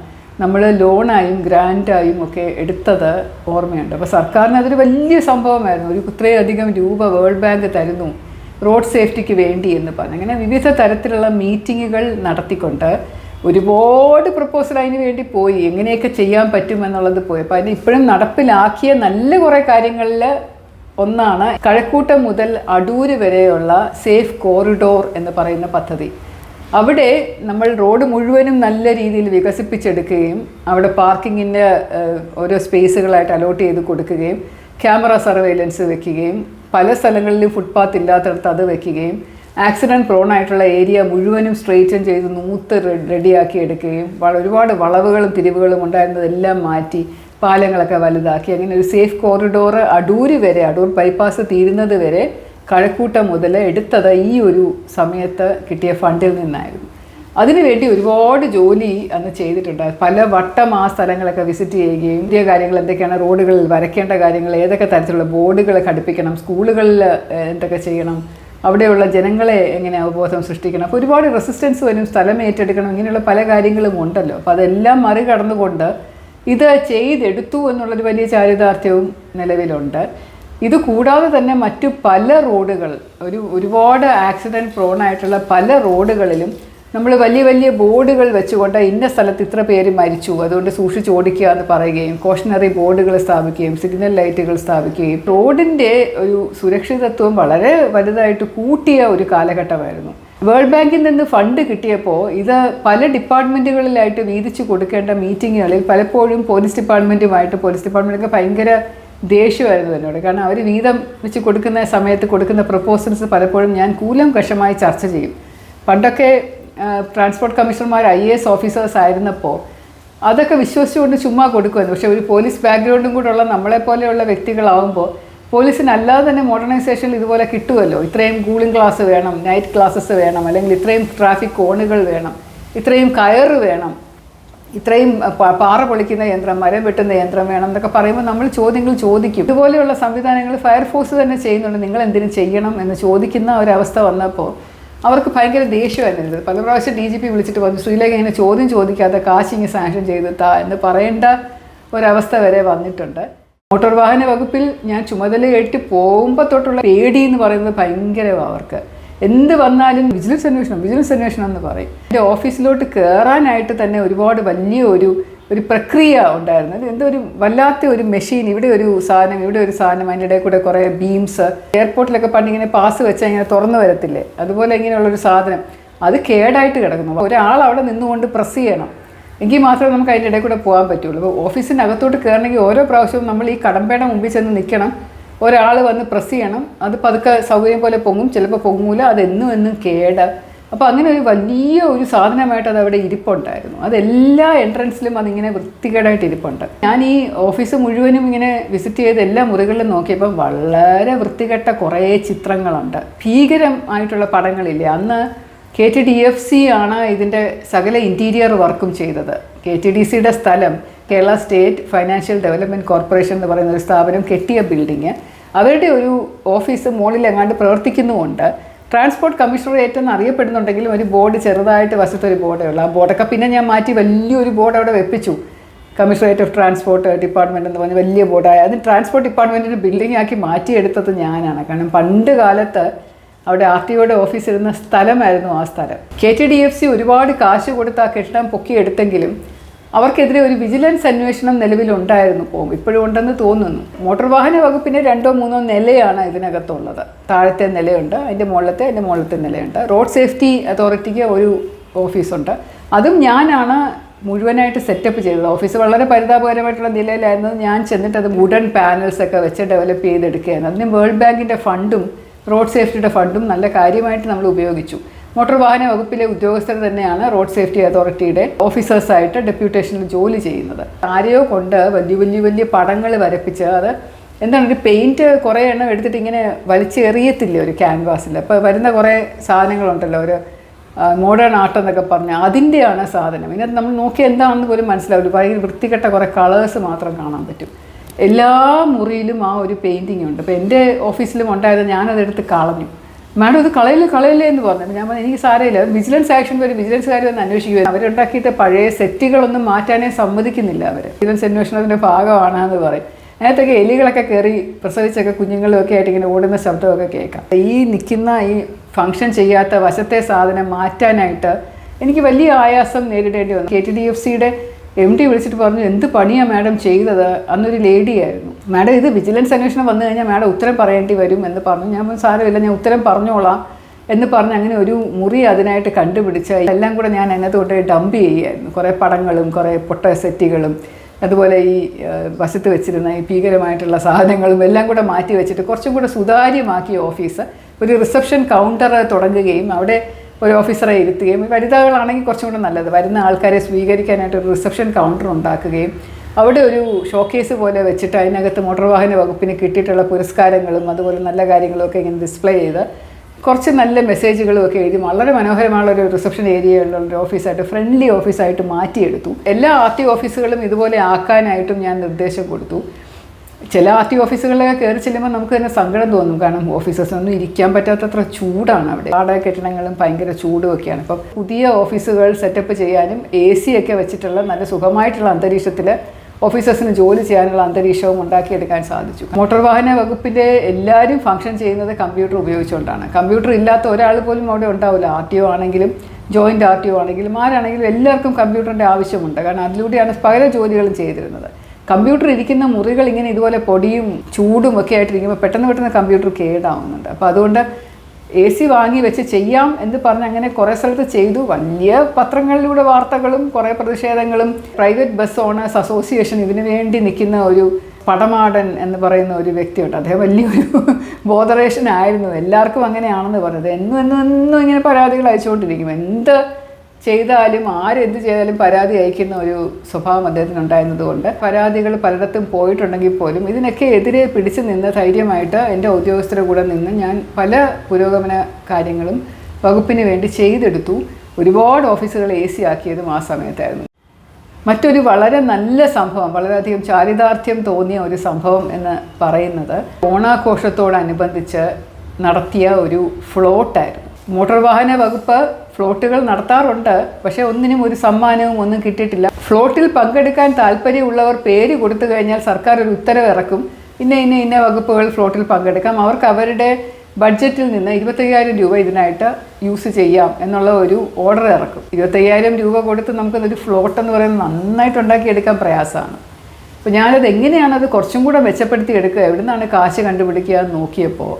നമ്മൾ ലോണായും ഗ്രാൻറ്റായും ഒക്കെ എടുത്തത് ഓർമ്മയുണ്ട്. അപ്പോൾ സർക്കാരിന് അതൊരു വലിയ സംഭവമായിരുന്നു. ഇത്രയധികം രൂപ വേൾഡ് ബാങ്ക് തരുന്നു റോഡ് സേഫ്റ്റിക്ക് വേണ്ടി എന്ന് പറഞ്ഞു. അങ്ങനെ വിവിധ തരത്തിലുള്ള മീറ്റിങ്ങുകൾ നടത്തിക്കൊണ്ട് ഒരുപാട് പ്രപ്പോസൽ അതിന് വേണ്ടി പോയി, എങ്ങനെയൊക്കെ ചെയ്യാൻ പറ്റുമെന്നുള്ളത് പോയി. അപ്പോൾ അതിന് ഇപ്പോഴും നടപ്പിലാക്കിയ നല്ല കുറേ കാര്യങ്ങളിൽ ഒന്നാണ് കഴക്കൂട്ടം മുതൽ അടൂര് വരെയുള്ള സേഫ് കോറിഡോർ എന്ന് പറയുന്ന പദ്ധതി. അവിടെ നമ്മൾ റോഡ് മുഴുവനും നല്ല രീതിയിൽ വികസിപ്പിച്ചെടുക്കുകയും അവിടെ പാർക്കിങ്ങിൻ്റെ ഓരോ സ്പേസുകളായിട്ട് അലോട്ട് ചെയ്ത് കൊടുക്കുകയും ക്യാമറ സർവൈലൻസ് വെക്കുകയും പല സ്ഥലങ്ങളിലും ഫുട്പാത്ത് ഇല്ലാത്തടത്ത് അത് വെക്കുകയും ആക്സിഡൻറ്റ് പ്രോണായിട്ടുള്ള ഏരിയ മുഴുവനും സ്ട്രെയിറ്റൻ ചെയ്ത് നൂത്ത് റെഡിയാക്കി എടുക്കുകയും ഒരുപാട് വളവുകളും തിരിവുകളും ഉണ്ടായിരുന്നതെല്ലാം മാറ്റി പാലങ്ങളൊക്കെ വലുതാക്കി അങ്ങനെ ഒരു സേഫ് കോറിഡോർ അടൂര് വരെ, അടൂർ ബൈപ്പാസ് തീരുന്നത് വരെ കഴക്കൂട്ടം മുതൽ എടുത്തത് ഈ ഒരു സമയത്ത് കിട്ടിയ ഫണ്ടിൽ നിന്നായിരുന്നു. അതിനുവേണ്ടി ഒരുപാട് ജോലി അന്ന് ചെയ്തിട്ടുണ്ട്. പല വട്ടം ആ സ്ഥലങ്ങളൊക്കെ വിസിറ്റ് ചെയ്യുകയും പുതിയ കാര്യങ്ങൾ എന്തൊക്കെയാണ്, റോഡുകളിൽ വരയ്ക്കേണ്ട കാര്യങ്ങൾ, ഏതൊക്കെ തരത്തിലുള്ള ബോർഡുകൾ ഘടിപ്പിക്കണം, സ്കൂളുകളിൽ എന്തൊക്കെ ചെയ്യണം, അവിടെയുള്ള ജനങ്ങളെ എങ്ങനെ അവബോധം സൃഷ്ടിക്കണം, അപ്പോൾ ഒരുപാട് റെസിസ്റ്റൻസ് വരും, സ്ഥലം ഏറ്റെടുക്കണം, ഇങ്ങനെയുള്ള പല കാര്യങ്ങളും ഉണ്ടല്ലോ. അപ്പോൾ അതെല്ലാം മറികടന്നുകൊണ്ട് ഇത് ചെയ്തെടുത്തു എന്നുള്ളൊരു വലിയ ചാരിതാർത്ഥ്യവും നിലവിലുണ്ട്. ഇത് കൂടാതെ തന്നെ മറ്റു പല റോഡുകൾ, ഒരുപാട് ആക്സിഡൻറ്റ് പ്രോണായിട്ടുള്ള പല റോഡുകളിലും നമ്മൾ വലിയ വലിയ ബോർഡുകൾ വെച്ചുകൊണ്ട് ഇന്ന സ്ഥലത്ത് ഇത്ര പേര് മരിച്ചു, അതുകൊണ്ട് സൂക്ഷിച്ച് ഓടിക്കുക എന്ന് പറയുകയും കോഷണറി ബോർഡുകൾ സ്ഥാപിക്കുകയും സിഗ്നൽ ലൈറ്റുകൾ സ്ഥാപിക്കുകയും റോഡിൻ്റെ ഒരു സുരക്ഷിതത്വം വളരെ വലുതായിട്ട് കൂട്ടിയ ഒരു കാലഘട്ടമായിരുന്നു. വേൾഡ് ബാങ്കിൽ നിന്ന് ഫണ്ട് കിട്ടിയപ്പോൾ ഇത് പല ഡിപ്പാർട്ട്മെൻറ്റുകളിലായിട്ട് വീതിച്ച് കൊടുക്കേണ്ട മീറ്റിങ്ങുകളിൽ പലപ്പോഴും പോലീസ് ഡിപ്പാർട്ട്മെൻറ്റൊക്കെ ഭയങ്കര ദേഷ്യമായിരുന്നു എന്നോട്. കാരണം അവർ വീതം വെച്ച് കൊടുക്കുന്ന സമയത്ത് കൊടുക്കുന്ന പ്രപ്പോസൽസ് പലപ്പോഴും ഞാൻ കൂലംകഷമായി ചർച്ച ചെയ്യും. പണ്ടൊക്കെ ട്രാൻസ്പോർട്ട് കമ്മീഷണർമാർ IAS ഓഫീസേഴ്സ് ആയിരുന്നപ്പോൾ അതൊക്കെ വിശ്വസിച്ചുകൊണ്ട് ചുമ്മാ കൊടുക്കുമായിരുന്നു. പക്ഷേ ഒരു പോലീസ് ബാക്ക്ഗ്രൗണ്ടും കൂടെ ഉള്ള നമ്മളെപ്പോലെയുള്ള വ്യക്തികളാവുമ്പോൾ പോലീസിന് അല്ലാതെ തന്നെ മോഡേണൈസേഷനിൽ ഇതുപോലെ കിട്ടുമല്ലോ. ഇത്രയും കൂളിംഗ് ക്ലാസ് വേണം, നൈറ്റ് ക്ലാസ്സസ് വേണം, അല്ലെങ്കിൽ ഇത്രയും ട്രാഫിക് കോണുകൾ വേണം, ഇത്രയും കയറ് വേണം, ഇത്രയും പാറ പൊളിക്കുന്ന യന്ത്രം, മരം വെട്ടുന്ന യന്ത്രം വേണം എന്നൊക്കെ പറയുമ്പോൾ നമ്മൾ ചോദ്യങ്ങൾ ചോദിക്കും. ഇതുപോലെയുള്ള സംവിധാനങ്ങൾ ഫയർഫോഴ്സ് തന്നെ ചെയ്യുന്നുണ്ട്, നിങ്ങൾ എന്തിനും ചെയ്യണം എന്ന് ചോദിക്കുന്ന ഒരവസ്ഥ വന്നപ്പോൾ അവർക്ക് ഭയങ്കര ദേഷ്യമായിരുന്നു. പല പ്രാവശ്യം DGP വിളിച്ചിട്ട് പറഞ്ഞു, ശ്രീലേഖ ഇങ്ങനെ ചോദ്യം ചോദിക്കാതെ കാശിങ്ങ് സാങ്ഷൻ ചെയ്ത് താ എന്ന് പറയേണ്ട ഒരവസ്ഥ വരെ വന്നിട്ടുണ്ട്. മോട്ടോർ വാഹന വകുപ്പിൽ ഞാൻ ചുമതലയേറ്റ് പോകുമ്പോൾ തൊട്ടുള്ള പേടി എന്ന് പറയുന്നത് ഭയങ്കരമാണ് അവർക്ക്. എന്ത് വന്നാലും വിജിലൻസ് അന്വേഷണം എന്ന് പറയും. എൻ്റെ ഓഫീസിലോട്ട് കയറാനായിട്ട് തന്നെ ഒരുപാട് വലിയ ഒരു ഒരു പ്രക്രിയ ഉണ്ടായിരുന്നു. എന്തോ ഒരു വല്ലാത്ത ഒരു മെഷീൻ, ഇവിടെ ഒരു സാധനം, ഇവിടെ ഒരു സാധനം, അതിൻ്റെ ഇടയിൽ കൂടെ കുറേ ബീംസ്. എയർപോർട്ടിലൊക്കെ പണ്ടിങ്ങനെ പാസ് വെച്ചാൽ ഇങ്ങനെ തുറന്നു വരത്തില്ലേ, അതുപോലെ ഇങ്ങനെയുള്ളൊരു സാധനം അത് കേടായിട്ട് കിടക്കുന്നു. ഒരാൾ അവിടെ നിന്നുകൊണ്ട് പ്രസ് ചെയ്യണം, എങ്കിൽ മാത്രമേ നമുക്ക് അതിൻ്റെ ഇടയിൽ കൂടെ പോകാൻ പറ്റുള്ളൂ. അപ്പോൾ ഓഫീസിനകത്തോട്ട് കയറണമെങ്കിൽ ഓരോ പ്രാവശ്യവും നമ്മൾ ഈ കടമ്പയുടെ മുമ്പിൽ ചെന്ന് നിൽക്കണം, ഒരാൾ വന്ന് പ്രസ് ചെയ്യണം, അത് പതുക്കെ സൗകര്യം പോലെ പൊങ്ങും, ചിലപ്പോൾ പൊങ്ങൂല, അത് എന്നും കേട്. അപ്പോൾ അങ്ങനെ ഒരു വലിയ ഒരു സാധനമായിട്ട് അത് അവിടെ ഇരിപ്പുണ്ടായിരുന്നു. അതെല്ലാ എൻട്രൻസിലും അതിങ്ങനെ വൃത്തികേടായിട്ട് ഇരിപ്പുണ്ട്. ഞാൻ ഈ ഓഫീസ് മുഴുവനും ഇങ്ങനെ വിസിറ്റ് ചെയ്ത് എല്ലാ മുറികളിലും നോക്കിയപ്പോൾ വളരെ വൃത്തികെട്ട കുറേ ചിത്രങ്ങളുണ്ട്. ഭീകരമായിട്ടുള്ള പടങ്ങളില്ലേ. അന്ന് KTDFC ആണ് ഇതിൻ്റെ സകല ഇൻറ്റീരിയർ വർക്കും ചെയ്തത്. KTDCയുടെ സ്ഥലം Kerala state financial development corporation എന്ന് പറയുന്ന ഒരു സ്ഥാപനം കെട്ടിയ ബിൽഡിങ്, അവരുടെ ഒരു ഓഫീസ് മുകളിൽ എങ്ങാണ്ട് പ്രവർത്തിക്കുന്നുമുണ്ട്. ട്രാൻസ്പോർട്ട് കമ്മീഷണറേറ്റ് എന്ന് അറിയപ്പെടുന്നുണ്ടെങ്കിലും ഒരു ബോർഡ് ചെറുതായിട്ട് വശത്തൊരു ബോർഡേ ഉള്ളൂ. ആ ബോർഡൊക്കെ പിന്നെ ഞാൻ മാറ്റി വലിയൊരു ബോർഡ് അവിടെ വെപ്പിച്ചു. കമ്മീഷണറേറ്റ് ഓഫ് ട്രാൻസ്പോർട്ട് ഡിപ്പാർട്ട്മെൻറ്റ് എന്ന് പറഞ്ഞ് വലിയ ബോർഡായി. അത് ട്രാൻസ്പോർട്ട് ഡിപ്പാർട്ട്മെൻറ്റിൻ്റെ ബിൽഡിംഗ് ആക്കി മാറ്റിയെടുത്തത് ഞാനാണ്. കാരണം പണ്ട് കാലത്ത് അവിടെ RTOയുടെ ഓഫീസ് ഇരുന്ന സ്ഥലമായിരുന്നു ആ സ്ഥലം. KTDFC ഒരുപാട് കാശ് കൊടുത്ത് ആ കെട്ടിടം പൊക്കിയെടുത്തെങ്കിലും അവർക്കെതിരെ ഒരു വിജിലൻസ് അന്വേഷണം നിലവിലുണ്ടായിരുന്നു, ഇപ്പോഴും ഉണ്ടെന്ന് തോന്നുന്നു. മോട്ടോർ വാഹന വകുപ്പിന് 2ഓ 3ഓ നിലയാണ് ഇതിനകത്തുള്ളത്. താഴത്തെ നിലയുണ്ട്, അതിൻ്റെ മുകളിലത്തെ നിലയുണ്ട്. റോഡ് സേഫ്റ്റി അതോറിറ്റിക്ക് ഒരു ഓഫീസുണ്ട്, അതും ഞാനാണ് മുഴുവനായിട്ട് സെറ്റപ്പ് ചെയ്തത്. ഓഫീസ് വളരെ പരിതാപകരമായിട്ടുള്ള നിലയിലായിരുന്നു. ഞാൻ ചെന്നിട്ട് അത് വുഡൻ പാനൽസൊക്കെ വെച്ച് ഡെവലപ്പ് ചെയ്തെടുക്കുകയാണ്. അതിന് വേൾഡ് ബാങ്കിൻ്റെ ഫണ്ടും റോഡ് സേഫ്റ്റിയുടെ ഫണ്ടും നല്ല കാര്യമായിട്ട് നമ്മൾ ഉപയോഗിച്ചു. മോട്ടോർ വാഹന വകുപ്പിലെ ഉദ്യോഗസ്ഥർ തന്നെയാണ് റോഡ് സേഫ്റ്റി അതോറിറ്റിയുടെ ഓഫീസേഴ്സായിട്ട് ഡെപ്യൂട്ടേഷനിൽ ജോലി ചെയ്യുന്നത്. ആരെയോ കൊണ്ട് വലിയ പടങ്ങൾ വരപ്പിച്ച്, അത് എന്താണ്, ഒരു പെയിൻറ്റ് കുറേ എണ്ണം എടുത്തിട്ട് ഇങ്ങനെ വലിച്ചെറിയത്തില്ലേ ഒരു ക്യാൻവാസിൽ. അപ്പോൾ വരുന്ന കുറേ സാധനങ്ങളുണ്ടല്ലോ, ഒരു മോഡേൺ ആർട്ട് എന്നൊക്കെ പറഞ്ഞാൽ അതിൻ്റെയാണ് സാധനം. ഇതിനകത്ത് നമ്മൾ നോക്കി എന്താണെന്ന് പോലും മനസ്സിലാവില്ല. ഭയങ്കര വൃത്തികെട്ട കുറേ കളേഴ്സ് മാത്രം കാണാൻ പറ്റും. എല്ലാ മുറിയിലും ആ ഒരു പെയിൻറ്റിങ് ഉണ്ട്. അപ്പോൾ എൻ്റെ ഓഫീസിലും ഉണ്ടായത് ഞാനതെടുത്ത് കളഞ്ഞു. മാഡം ഇത് കളയില്ലേ എന്ന് പറഞ്ഞു. ഞാൻ പറഞ്ഞു എനിക്ക് സാരമില്ല, വിജിലൻസ് ആക്ഷൻ വരും, വിജിലൻസുകാർ വന്ന് അന്വേഷിക്കുക. അവരുണ്ടാക്കിയിട്ട് പഴയ സെറ്റുകളൊന്നും മാറ്റാനേ സമ്മതിക്കുന്നില്ല അവർ. വിജിലൻസ് അന്വേഷണത്തിൻ്റെ ഭാഗമാണെന്ന് പറയും. അതിനകത്തൊക്കെ എലികളൊക്കെ കയറി പ്രസവിച്ചൊക്കെ കുഞ്ഞുങ്ങളൊക്കെ ആയിട്ട് ഇങ്ങനെ ഓടുന്ന ശബ്ദമൊക്കെ കേൾക്കാം. ഈ നിൽക്കുന്ന ഈ ഫങ്ഷൻ ചെയ്യാത്ത വശത്തെ സാധനം മാറ്റാനായിട്ട് എനിക്ക് വലിയ ആയാസം നേരിടേണ്ടി വന്നു. KTDFCയുടെ MD വിളിച്ചിട്ട് പറഞ്ഞു, എന്ത് പണിയാണ് മാഡം ചെയ്തത്? അന്നൊരു ലേഡിയായിരുന്നു. മാഡം ഇത് വിജിലൻസ് അന്വേഷണം വന്നു കഴിഞ്ഞാൽ മാഡം ഉത്തരം പറയേണ്ടി വരും എന്ന് പറഞ്ഞു. ഞാൻ സാരമില്ല, ഞാൻ ഉത്തരം പറഞ്ഞോളാം എന്ന് പറഞ്ഞ് അങ്ങനെ ഒരു മുറി അതിനായിട്ട് കണ്ടുപിടിച്ച് എല്ലാം കൂടെ ഞാൻ അതിനകത്ത് കൊണ്ട് ഡംപ് ചെയ്യുമായിരുന്നു. കുറേ പടങ്ങളും കുറേ പൊട്ട സെറ്റുകളും അതുപോലെ ഈ വശത്ത് വെച്ചിരുന്ന ഈ ഭീകരമായിട്ടുള്ള സാധനങ്ങളും എല്ലാം കൂടെ മാറ്റി വെച്ചിട്ട് കുറച്ചും കൂടെ സുതാര്യമാക്കിയ ഓഫീസ്. ഒരു റിസപ്ഷൻ കൗണ്ടർ തുടങ്ങുകയും അവിടെ ഒരു ഓഫീസറെ ഇരുത്തുകയും, വനിതകളാണെങ്കിൽ കുറച്ചും കൂടെ നല്ലത്, വരുന്ന ആൾക്കാരെ സ്വീകരിക്കാനായിട്ട് ഒരു റിസപ്ഷൻ കൗണ്ടർ ഉണ്ടാക്കുകയും അവിടെ ഒരു ഷോക്കേസ് പോലെ വെച്ചിട്ട് അതിനകത്ത് മോട്ടോർ വാഹന വകുപ്പിന് കിട്ടിയിട്ടുള്ള പുരസ്കാരങ്ങളും അതുപോലെ നല്ല കാര്യങ്ങളൊക്കെ ഇങ്ങനെ ഡിസ്പ്ലേ ചെയ്ത് കുറച്ച് നല്ല മെസ്സേജുകളും ഒക്കെ എഴുതി വളരെ മനോഹരമായുള്ളൊരു റിസപ്ഷൻ ഏരിയയുള്ള ഒരു ഓഫീസായിട്ട്, ഫ്രണ്ട്ലി ഓഫീസായിട്ട് മാറ്റിയെടുത്തു. എല്ലാ RTO ഓഫീസുകളും ഇതുപോലെ ആക്കാനായിട്ടും ഞാൻ നിർദ്ദേശം കൊടുത്തു. ചില RTO ഓഫീസുകളിലൊക്കെ കയറി ചെല്ലുമ്പോൾ നമുക്ക് തന്നെ സങ്കടം തോന്നും. കാരണം ഓഫീസേഴ്സിനൊന്നും ഇരിക്കാൻ പറ്റാത്തത്ര ചൂടാണ് അവിടെ. വാടക കെട്ടിടങ്ങളും ഭയങ്കര ചൂടുമൊക്കെയാണ്. അപ്പം പുതിയ ഓഫീസുകൾ സെറ്റപ്പ് ചെയ്യാനും AC ഒക്കെ വെച്ചിട്ടുള്ള നല്ല സുഖമായിട്ടുള്ള അന്തരീക്ഷത്തിൽ ഓഫീസേഴ്സിന് ജോലി ചെയ്യാനുള്ള അന്തരീക്ഷവും ഉണ്ടാക്കിയെടുക്കാൻ സാധിച്ചു. മോട്ടോർ വാഹന വകുപ്പിൻ്റെ എല്ലാവരും ഫംഗ്ഷൻ ചെയ്യുന്നത് കമ്പ്യൂട്ടർ ഉപയോഗിച്ചുകൊണ്ടാണ്. കമ്പ്യൂട്ടർ ഇല്ലാത്ത ഒരാൾ പോലും അവിടെ ഉണ്ടാവില്ല. RTO ആണെങ്കിലും ജോയിൻറ്റ് RTO ആണെങ്കിലും ആരാണെങ്കിലും എല്ലാവർക്കും കമ്പ്യൂട്ടറിൻ്റെ ആവശ്യമുണ്ട്. കാരണം അതിലൂടെയാണ് പല ജോലികളും ചെയ്തിരുന്നത്. കമ്പ്യൂട്ടർ ഇരിക്കുന്ന മുറികൾ ഇങ്ങനെ ഇതുപോലെ പൊടിയും ചൂടും ഒക്കെ ആയിട്ടിരിക്കുമ്പോൾ പെട്ടെന്ന് കമ്പ്യൂട്ടർ കേടാവുന്നുണ്ട്. അപ്പോൾ അതുകൊണ്ട് AC വാങ്ങി വെച്ച് ചെയ്യാം എന്ന് പറഞ്ഞ് അങ്ങനെ കുറേ സ്ഥലത്ത് ചെയ്തു. വലിയ പത്രങ്ങളിലൂടെ വാർത്തകളും കുറേ പ്രതിഷേധങ്ങളും. പ്രൈവറ്റ് ബസ് ഓണേഴ്സ് അസോസിയേഷൻ ഇതിനു വേണ്ടി നിൽക്കുന്ന ഒരു പടമാടൻ എന്ന് പറയുന്ന ഒരു വ്യക്തിയുണ്ട്. അദ്ദേഹം വലിയൊരു ബോധറേഷൻ ആയിരുന്നു. എല്ലാവർക്കും അങ്ങനെയാണെന്ന് പറഞ്ഞത്. എന്നും ഇങ്ങനെ പരാതികൾ അയച്ചുകൊണ്ടിരിക്കും. എന്ത് ചെയ്താലും ആരെന്ത് ചെയ്താലും പരാതി അയക്കുന്ന ഒരു സ്വഭാവം അദ്ദേഹത്തിനുണ്ടായിരുന്നതുകൊണ്ട് പരാതികൾ പലയിടത്തും പോയിട്ടുണ്ടെങ്കിൽ പോലും ഇതിനൊക്കെ എതിരെ പിടിച്ചു നിന്ന് ധൈര്യമായിട്ട് എൻ്റെ ഉദ്യോഗസ്ഥരുടെ കൂടെ നിന്ന് ഞാൻ പല പുരോഗമന കാര്യങ്ങളും വകുപ്പിന് വേണ്ടി ചെയ്തെടുത്തു. ഒരുപാട് ഓഫീസുകൾ AC ആക്കിയതും ആ സമയത്തായിരുന്നു. മറ്റൊരു വളരെ നല്ല സംഭവം, വളരെയധികം ചാരിതാർത്ഥ്യം തോന്നിയ ഒരു സംഭവം എന്ന് പറയുന്നത് ഓണാഘോഷത്തോടനുബന്ധിച്ച് നടത്തിയ ഒരു ഫ്ലോട്ടായിരുന്നു. മോട്ടോർ വാഹന വകുപ്പ് ഫ്ലോട്ടുകൾ നടത്താറുണ്ട്, പക്ഷേ ഒന്നിനും ഒരു സമ്മാനവും ഒന്നും കിട്ടിയിട്ടില്ല. ഫ്ലോട്ടിൽ പങ്കെടുക്കാൻ താല്പര്യമുള്ളവർ പേര് കൊടുത്തു കഴിഞ്ഞാൽ സർക്കാർ ഒരു ഉത്തരവ് ഇറക്കും, ഇന്ന വകുപ്പുകൾ ഫ്ലോട്ടിൽ പങ്കെടുക്കാം, അവർക്ക് അവരുടെ ബഡ്ജറ്റിൽ നിന്ന് 25,000 രൂപ ഇതിനായിട്ട് യൂസ് ചെയ്യാം എന്നുള്ള ഒരു ഓർഡർ ഇറക്കും. 25,000 രൂപ കൊടുത്ത് നമുക്കതൊരു ഫ്ലോട്ട് എന്ന് പറയുന്നത് നന്നായിട്ട് ഉണ്ടാക്കിയെടുക്കാൻ പ്രയാസമാണ്. അപ്പോൾ ഞാനത് എങ്ങനെയാണത് കുറച്ചും കൂടെ മെച്ചപ്പെടുത്തി എടുക്കുക, എവിടെ നിന്നാണ് കാശ് കണ്ടുപിടിക്കുക എന്ന് നോക്കിയപ്പോൾ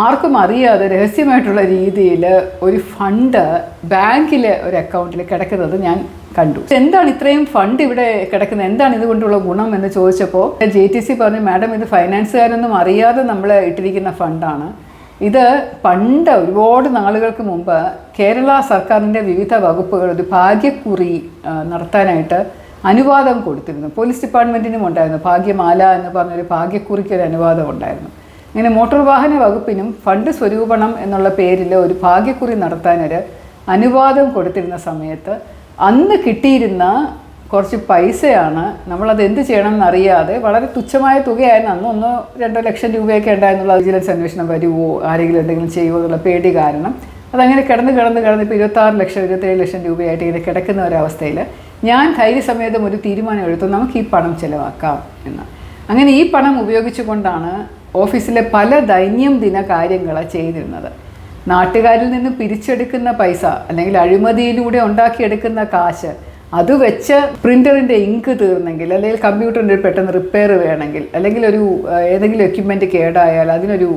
ആർക്കും അറിയാതെ രഹസ്യമായിട്ടുള്ള രീതിയിൽ ഒരു ഫണ്ട് ബാങ്കിലെ ഒരു അക്കൗണ്ടിൽ കിടക്കുന്നത് ഞാൻ കണ്ടു. എന്താണ് ഇത്രയും ഫണ്ട് ഇവിടെ കിടക്കുന്നത്, എന്താണ് ഇതുകൊണ്ടുള്ള ഗുണം എന്ന് ചോദിച്ചപ്പോൾ JTC പറഞ്ഞു, മാഡം ഇത് ഫൈനാൻസുകാരൊന്നും അറിയാതെ നമ്മൾ ഇട്ടിരിക്കുന്ന ഫണ്ടാണ്. ഇത് പണ്ട് ഒരുപാട് നാളുകൾക്ക് മുമ്പ് കേരള സർക്കാരിൻ്റെ വിവിധ വകുപ്പുകൾ ഒരു ഭാഗ്യക്കുറി നടത്താനായിട്ട് അനുവാദം കൊടുത്തിരുന്നു. പോലീസ് ഡിപ്പാർട്ട്മെൻറ്റിനും ഉണ്ടായിരുന്നു, ഭാഗ്യമാല എന്ന് പറഞ്ഞൊരു ഭാഗ്യക്കുറിക്ക് ഒരു അനുവാദം ഉണ്ടായിരുന്നു. ഇങ്ങനെ മോട്ടോർ വാഹന വകുപ്പിനും ഫണ്ട് സ്വരൂപണം എന്നുള്ള പേരിൽ ഒരു ഭാഗ്യക്കുറി നടത്താനൊരു അനുവാദം കൊടുത്തിരുന്ന സമയത്ത് അന്ന് കിട്ടിയിരുന്ന കുറച്ച് പൈസയാണ് നമ്മളത് എന്ത് ചെയ്യണം എന്നറിയാതെ, വളരെ തുച്ഛമായ തുകയായിരുന്നു അന്ന്, 1-2 ലക്ഷം രൂപയൊക്കെ ഉണ്ടായിരുന്നുള്ള വിജിലൻസ് അന്വേഷണം വരുമോ, ആരെങ്കിലും എന്തെങ്കിലും ചെയ്യുമോ എന്നുള്ള പേടി കാരണം അതങ്ങനെ കിടന്ന് ഇപ്പോൾ 26 ലക്ഷം 27 ലക്ഷം രൂപയായിട്ട് ഇങ്ങനെ കിടക്കുന്ന ഒരവസ്ഥയിൽ ഞാൻ ധൈര്യസമേതം ഒരു തീരുമാനം എടുത്തു, നമുക്ക് ഈ പണം ചിലവാക്കാം എന്ന്. അങ്ങനെ ഈ പണം ഉപയോഗിച്ചുകൊണ്ടാണ് ഓഫീസിലെ പല ദൈനംദിന കാര്യങ്ങൾ ചെയ്തിരുന്നത്. നാട്ടുകാരിൽ നിന്ന് പിരിച്ചെടുക്കുന്ന പൈസ അല്ലെങ്കിൽ അഴിമതിയിലൂടെ ഉണ്ടാക്കിയെടുക്കുന്ന കാശ് അത് വെച്ച് പ്രിൻ്ററിൻ്റെ ഇങ്ക് തീർന്നെങ്കിൽ, അല്ലെങ്കിൽ കമ്പ്യൂട്ടറിൻ്റെ പെട്ടെന്ന് റിപ്പയർ വേണമെങ്കിൽ, അല്ലെങ്കിൽ ഏതെങ്കിലും എക്യുപ്മെൻറ്റ് കേടായാൽ അതിനൊരു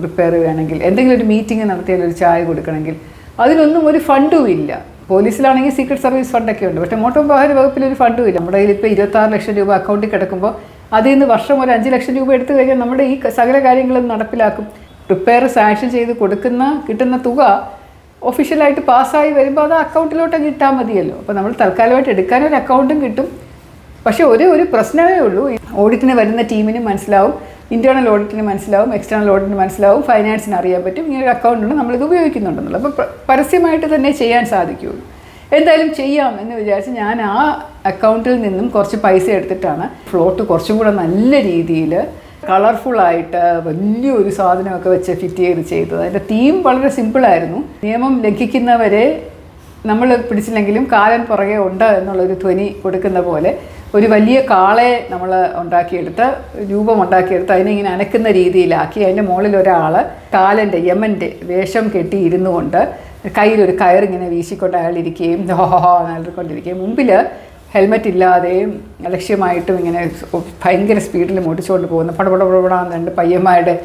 റിപ്പയർ വേണമെങ്കിൽ, എന്തെങ്കിലും ഒരു മീറ്റിംഗ് നടത്തിയാൽ ഒരു ചായ കൊടുക്കണമെങ്കിൽ അതിനൊന്നും ഒരു ഫണ്ടും ഇല്ല. പോലീസിലാണെങ്കിൽ സീക്രട്ട് സർവീസ് ഫണ്ടൊക്കെ ഉണ്ട്, പക്ഷേ മോട്ടോർ വാഹന വകുപ്പിലൊരു ഫണ്ടും ഇല്ല. നമ്മുടെ കയ്യിൽ ഇപ്പോൾ 26 ലക്ഷം രൂപ അക്കൗണ്ടിൽ കിടക്കുമ്പോൾ അതിൽ നിന്ന് വർഷം ഒരു 5 ലക്ഷം രൂപ എടുത്തു കഴിഞ്ഞാൽ നമ്മുടെ ഈ സകല കാര്യങ്ങളും നടപ്പിലാക്കും. റിപ്പയർ സാങ്ഷൻ ചെയ്ത് കിട്ടുന്ന തുക ഒഫീഷ്യലായിട്ട് പാസ്സായി വരുമ്പോൾ അത് അക്കൗണ്ടിലോട്ട് കിട്ടാൻ മതിയല്ലോ. അപ്പോൾ നമ്മൾ തൽക്കാലമായിട്ട് എടുക്കാനൊരു അക്കൗണ്ടും കിട്ടും. പക്ഷേ ഒരു പ്രശ്നമേ ഉള്ളൂ, ഓഡിറ്റിന് വരുന്ന ടീമിന് മനസ്സിലാവും, ഇൻറ്റേർണൽ ഓഡിറ്റിന് മനസ്സിലാവും, എക്സ്റ്റേണൽ ഓഡിറ്റിന് മനസ്സിലാവും, ഫൈനാൻസിന് അറിയാൻ പറ്റും ഇങ്ങനെ ഒരു അക്കൗണ്ടുണ്ട്, നമ്മളിത് ഉപയോഗിക്കുന്നുണ്ടെന്നുള്ളത്. അപ്പോൾ പരസ്യമായിട്ട് തന്നെ ചെയ്യാൻ സാധിക്കുകയുള്ളൂ. എന്തായാലും ചെയ്യാം എന്ന് വിചാരിച്ച് ഞാൻ ആ അക്കൗണ്ടിൽ നിന്നും കുറച്ച് പൈസ എടുത്തിട്ടാണ് ഫ്ലോട്ട് കുറച്ചും കൂടെ നല്ല രീതിയിൽ കളർഫുള്ളായിട്ട് വലിയൊരു സാധനമൊക്കെ വെച്ച് ഫിറ്റ് ചെയ്തത്. അതിൻ്റെ തീം വളരെ സിമ്പിളായിരുന്നു. നിയമം ലംഘിക്കുന്നവരെ നമ്മൾ പിടിച്ചില്ലെങ്കിലും കാലൻ പുറകെ ഉണ്ട് എന്നുള്ളൊരു ധ്വനി കൊടുക്കുന്ന പോലെ ഒരു വലിയ കാളയെ നമ്മൾ രൂപമുണ്ടാക്കിയെടുത്ത് അതിനെ ഇങ്ങനെ അനക്കുന്ന രീതിയിലാക്കി അതിൻ്റെ മുകളിൽ ഒരാൾ കാലൻ്റെ യമൻ്റെ വേഷം കെട്ടി ഇരുന്നു കൊണ്ട് കയ്യിലൊരു കയറിങ്ങനെ വീശിക്കൊണ്ട് അയാളിരിക്കുകയും നൽകിക്കൊണ്ടിരിക്കുകയും മുമ്പിൽ ഹെൽമെറ്റ് ഇല്ലാതെയും ലക്ഷ്യമായിട്ടും ഇങ്ങനെ ഭയങ്കര സ്പീഡിൽ ഓടിച്ചുകൊണ്ട് പോകുന്ന പടപടപടാന്ന് 2 പയ്യന്മാരുടെ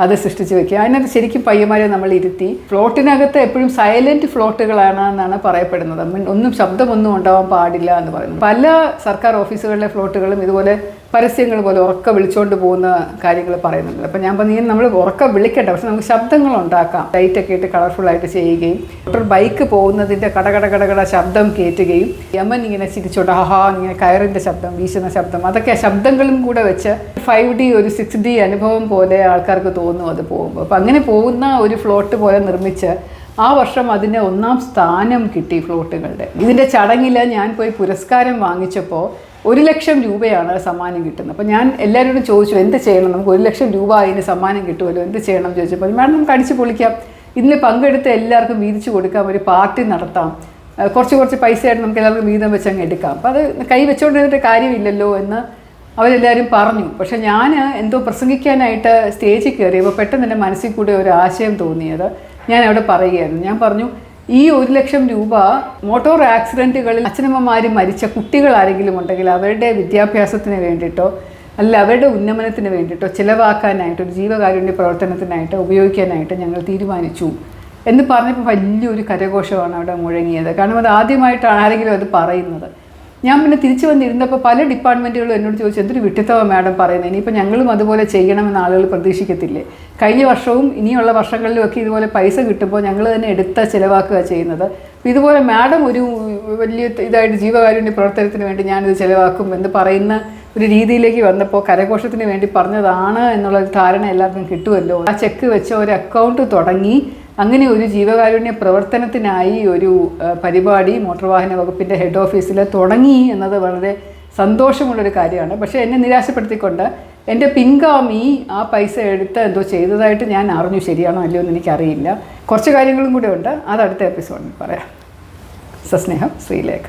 അത് സൃഷ്ടിച്ച് വെക്കുക. അതിനകത്ത് ശരിക്കും പയ്യന്മാരെ നമ്മൾ ഇരുത്തി. ഫ്ലോട്ടിനകത്ത് എപ്പോഴും സൈലൻറ്റ് ഫ്ലോട്ടുകളാണ് എന്നാണ് പറയപ്പെടുന്നത്. ഒന്നും ശബ്ദമൊന്നും ഉണ്ടാവാൻ പാടില്ല എന്ന് പറയുന്നത്. പല സർക്കാർ ഓഫീസുകളിലെ ഫ്ലോട്ടുകളും ഇതുപോലെ പരസ്യങ്ങൾ പോലെ ഉറക്ക വിളിച്ചുകൊണ്ട് പോകുന്ന കാര്യങ്ങൾ പറയുന്നുണ്ട്. അപ്പോൾ ഞാൻ പറഞ്ഞു നമ്മൾ ഉറക്ക വിളിക്കണ്ട, പക്ഷെ നമുക്ക് ശബ്ദങ്ങൾ ഉണ്ടാക്കാം. ലൈറ്റൊക്കെ ഇട്ട് കളർഫുള്ളായിട്ട് ചെയ്യുകയും ബൈക്ക് പോകുന്നതിൻ്റെ കടകട ശബ്ദം കയറ്റുകയും യമൻ ഇങ്ങനെ ചിരിച്ചോണ്ട് ഇങ്ങനെ കയറിൻ്റെ ശബ്ദം, വീശുന്ന ശബ്ദം, അതൊക്കെ ശബ്ദങ്ങളും കൂടെ വെച്ച് 5D ഒരു 6D അനുഭവം പോലെ ആൾക്കാർക്ക് തോന്നും അത് പോകുമ്പോൾ. അപ്പോൾ അങ്ങനെ പോകുന്ന ഒരു ഫ്ലോട്ട് പോലെ നിർമ്മിച്ച് ആ വർഷം അതിന് 1ാം സ്ഥാനം കിട്ടി ഫ്ലോട്ടുകളുടെ. ഇതിൻ്റെ ചടങ്ങിൽ ഞാൻ പോയി പുരസ്കാരം വാങ്ങിച്ചപ്പോൾ 1 ലക്ഷം രൂപയാണ് സമ്മാനം കിട്ടുന്നത്. അപ്പോൾ ഞാൻ എല്ലാവരോടും ചോദിച്ചു എന്ത് ചെയ്യണം, നമുക്ക് 1 ലക്ഷം രൂപ അതിന് സമ്മാനം കിട്ടുമല്ലോ, എന്ത് ചെയ്യണം എന്ന് ചോദിച്ചപ്പോൾ മാഡം നമുക്ക് അടിച്ച് പൊളിക്കാം, ഇതിൽ പങ്കെടുത്ത് എല്ലാവർക്കും വീതിച്ചു കൊടുക്കാം, ഒരു പാർട്ടി നടത്താം, കുറച്ച് പൈസയായിട്ട് നമുക്ക് എല്ലാവർക്കും വീതം വെച്ച് അങ്ങ് എടുക്കാം. അപ്പോൾ അത് കൈ വെച്ചുകൊണ്ടിരുന്നിട്ട് കാര്യമില്ലല്ലോ എന്ന് അവരെല്ലാവരും പറഞ്ഞു. പക്ഷെ ഞാൻ എന്തോ പ്രസംഗിക്കാനായിട്ട് സ്റ്റേജിൽ കയറിയപ്പോൾ പെട്ടെന്ന് എൻ്റെ മനസ്സിൽ കൂടെ ഒരു ആശയം തോന്നിയത് ഞാൻ അവിടെ പറയുകയായിരുന്നു. ഞാൻ പറഞ്ഞു, ഈ 1 ലക്ഷം രൂപ മോട്ടോർ ആക്സിഡൻറ്റുകളിൽ അച്ഛനമ്മമാരും മരിച്ച കുട്ടികൾ ആരെങ്കിലും ഉണ്ടെങ്കിൽ അവരുടെ വിദ്യാഭ്യാസത്തിന് വേണ്ടിയിട്ടോ അല്ല അവരുടെ ഉന്നമനത്തിന് വേണ്ടിയിട്ടോ ചിലവാക്കാനായിട്ട് ഒരു ജീവകാരുണ്യ പ്രവർത്തനത്തിനായിട്ട് ഉപയോഗിക്കാനായിട്ട് ഞങ്ങൾ തീരുമാനിച്ചു എന്ന് പറഞ്ഞപ്പോൾ വലിയൊരു കരഘോഷമാണ് അവിടെ മുഴങ്ങിയത്. കാരണം അത് ആദ്യമായിട്ടാണ് ആരെങ്കിലും അത് പറയുന്നത്. ഞാൻ പിന്നെ തിരിച്ചു വന്നിരുന്നപ്പോൾ പല ഡിപ്പാർട്ട്മെൻറ്റുകളും എന്നോട് ചോദിച്ചു എന്തൊരു വിട്ടിത്തമാണ് മാഡം പറയുന്നത്, ഇനിയിപ്പോൾ ഞങ്ങളും അതുപോലെ ചെയ്യണമെന്ന് ആളുകൾ പ്രതീക്ഷിക്കത്തില്ലേ, കഴിഞ്ഞ വർഷവും ഇനിയുള്ള വർഷങ്ങളിലുമൊക്കെ ഇതുപോലെ പൈസ കിട്ടുമ്പോൾ ഞങ്ങൾ തന്നെ ചിലവാക്കുക ചെയ്യുന്നത്, ഇതുപോലെ മാഡം ഒരു വലിയ ഇതായിട്ട് ജീവകാരുണ്യ പ്രവർത്തനത്തിന് വേണ്ടി ഞാനിത് ചിലവാക്കും എന്ന് പറയുന്ന ഒരു രീതിയിലേക്ക് വന്നപ്പോൾ കരഘോഷത്തിന് വേണ്ടി പറഞ്ഞതാണ് എന്നുള്ളൊരു ധാരണ എല്ലാവർക്കും കിട്ടുമല്ലോ. ആ ചെക്ക് വെച്ച ഒരു അക്കൗണ്ട് തുടങ്ങി അങ്ങനെ ഒരു ജീവകാരുണ്യ പ്രവർത്തനത്തിനായി ഒരു പരിപാടി മോട്ടോർ വാഹന വകുപ്പിൻ്റെ ഹെഡ് ഓഫീസിൽ തുടങ്ങി എന്നത് വളരെ സന്തോഷമുള്ളൊരു കാര്യമാണ്. പക്ഷേ എന്നെ നിരാശപ്പെടുത്തിക്കൊണ്ട് എൻ്റെ പിൻഗാമി ആ പൈസ എടുത്ത് എന്തോ ചെയ്തതായിട്ട് ഞാൻ അറിഞ്ഞു. ശരിയാണോ അല്ലയോ എന്ന് എനിക്കറിയില്ല. കുറച്ച് കാര്യങ്ങളും കൂടെ ഉണ്ട്, അത് അടുത്ത എപ്പിസോഡിൽ പറയാം. സസ്നേഹം, ശ്രീലേഖ.